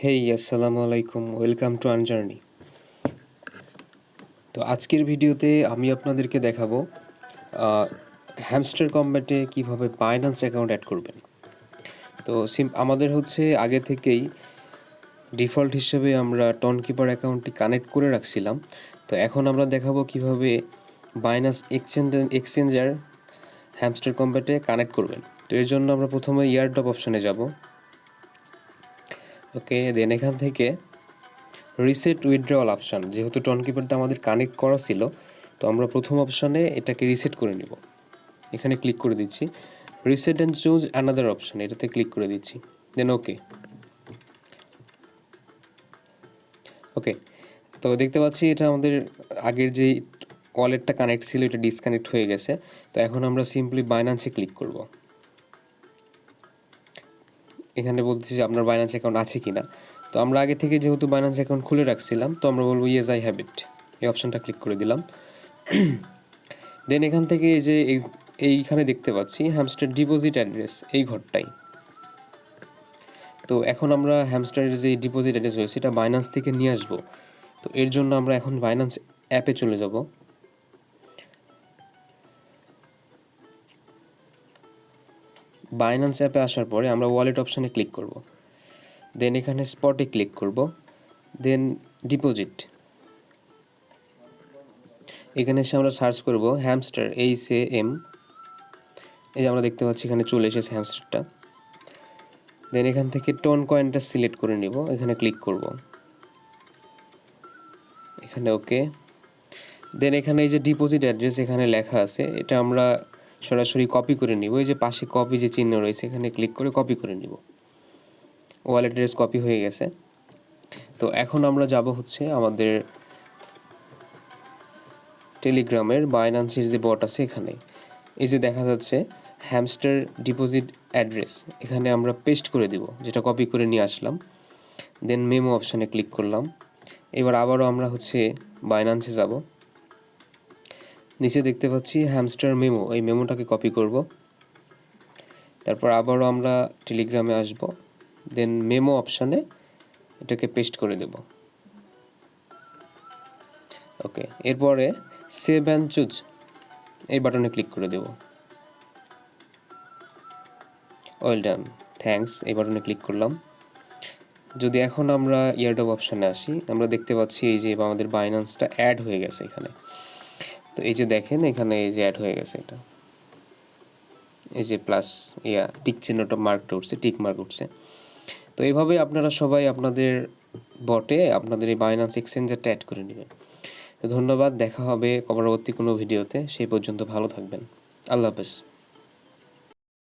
হেই আসসালামু আলাইকুম, welcome to আনজার্নি। তো আজকের ভিডিওতে আমি আপনাদেরকে দেখাবো হ্যামস্টার কম্ব্যাটে কিভাবে বাইন্যান্স অ্যাকাউন্ট অ্যাড করবেন। তো আমাদের হচ্ছে আগে থেকেই ডিফল্ট হিসেবে আমরা টনকিপার অ্যাকাউন্টটি কানেক্ট করে রাখছিলাম। তো এখন আমরা দেখাবো কিভাবে বাইন্যান্স এক্সচেঞ্জার হ্যামস্টার কম্ব্যাটে কানেক্ট করবেন। তো এর জন্য আমরা প্রথমে ইয়ারড্রপ অপশনে যাব। ওকে, দেন এখান থেকে রিসেট উইথড্রয়াল অপশান, যেহেতু টনকিপারটা আমাদের কানেক্ট করা ছিল, তো আমরা প্রথম অপশানে এটাকে রিসেট করে নিব। এখানে ক্লিক করে দিচ্ছি, reset and choose another option, এটাতে ক্লিক করে দিচ্ছি, দেন ওকে। ওকে, তো দেখতে পাচ্ছি এটা আমাদের আগের যেই ওয়ালেটটা কানেক্ট ছিল এটা ডিসকানেক্ট হয়ে গেছে। তো এখন আমরা সিম্পলি বাইন্যান্সে ক্লিক করব। এখানে বলতেছি যে আপনার বাইন্যান্স অ্যাকাউন্ট আছে কি না। তো আমরা আগে থেকে যেহেতু বাইন্যান্স অ্যাকাউন্ট খুলে রাখছিলাম, তো আমরা বলবো ইয়েস আই হ্যাভ ইট, এই অপশানটা ক্লিক করে দিলাম। দেন এখান থেকে এই যে এইখানে দেখতে পাচ্ছি হ্যামস্টার ডিপোজিট অ্যাড্রেস, এই ঘরটাই। তো এখন আমরা হ্যামস্টারের যে ডিপোজিট অ্যাড্রেস রয়েছে এটা বাইন্যান্স থেকে নিয়ে আসবো। তো এর জন্য আমরা এখন বাইন্যান্স অ্যাপে চলে যাব। বাইন্যান্স অ্যাপে আসার পরে আমরা ওয়ালেট অপশানে ক্লিক করব। দেন এখানে স্পটে ক্লিক করব, দেন ডিপোজিট। এখানে এসে আমরা সার্চ করব হ্যামস্টার, HAM। এই যে আমরা দেখতে পাচ্ছি এখানে চলে এসেছে হ্যামস্টারটা। দেন এখান থেকে টোন কয়েনটা সিলেক্ট করে নিব, এখানে ক্লিক করব, এখানে ওকে। দেন এখানে এই যে ডিপোজিট অ্যাড্রেস এখানে লেখা আছে, এটা আমরা সরাসরি কপি করে নিব। এই যে পাশে কপি যে চিহ্ন রয়েছে এখানে ক্লিক করে কপি করে নিব। ওয়ালেট অ্যাড্রেস কপি হয়ে গেছে। তো এখন আমরা যাব হচ্ছে আমাদের টেলিগ্রামের বাইন্যান্সের যে বট আছে এখানে। এই যে দেখা যাচ্ছে হ্যামস্টার ডিপোজিট অ্যাড্রেস, এখানে আমরা পেস্ট করে দিব যেটা কপি করে নিয়ে আসলাম। দেন মেমো অপশানে ক্লিক করলাম। এবার আবারও আমরা হচ্ছে বাইন্যান্সে যাব। নিচে দেখতে পাচ্ছি হ্যামস্টার মেমো, এই মেমোটাকে কপি করব। তারপর আবারও আমরা টেলিগ্রামে আসব, দেন মেমো অপশানে এটাকে পেস্ট করে দেব। ওকে, এরপরে সেভ অ্যান্ড চুজ এই বাটনে ক্লিক করে দেব। ওয়েল ডান, থ্যাঙ্কস, এই বাটনে ক্লিক করলাম। যদি এখন আমরা ইয়ারড্রপ অপশানে আসি, আমরা দেখতে পাচ্ছি এই যে আমাদের বাইন্যান্সটা অ্যাড হয়ে গেছে এখানে। তো এই যে দেখেন এখানে এই যে অ্যাড হয়ে গেছে, এটা এই যে প্লাস টিক চিহ্নটা মার্কটা উঠছে, টিক মার্ক উঠছে। তো এইভাবে আপনারা সবাই আপনাদের বটে আপনাদের এই বাইন্যান্স এক্সচেঞ্জারটা অ্যাড করে নেবেন। তো ধন্যবাদ, দেখা হবে পরবর্তী কোনো ভিডিওতে। সেই পর্যন্ত ভালো থাকবেন। আল্লাহ হাফেজ।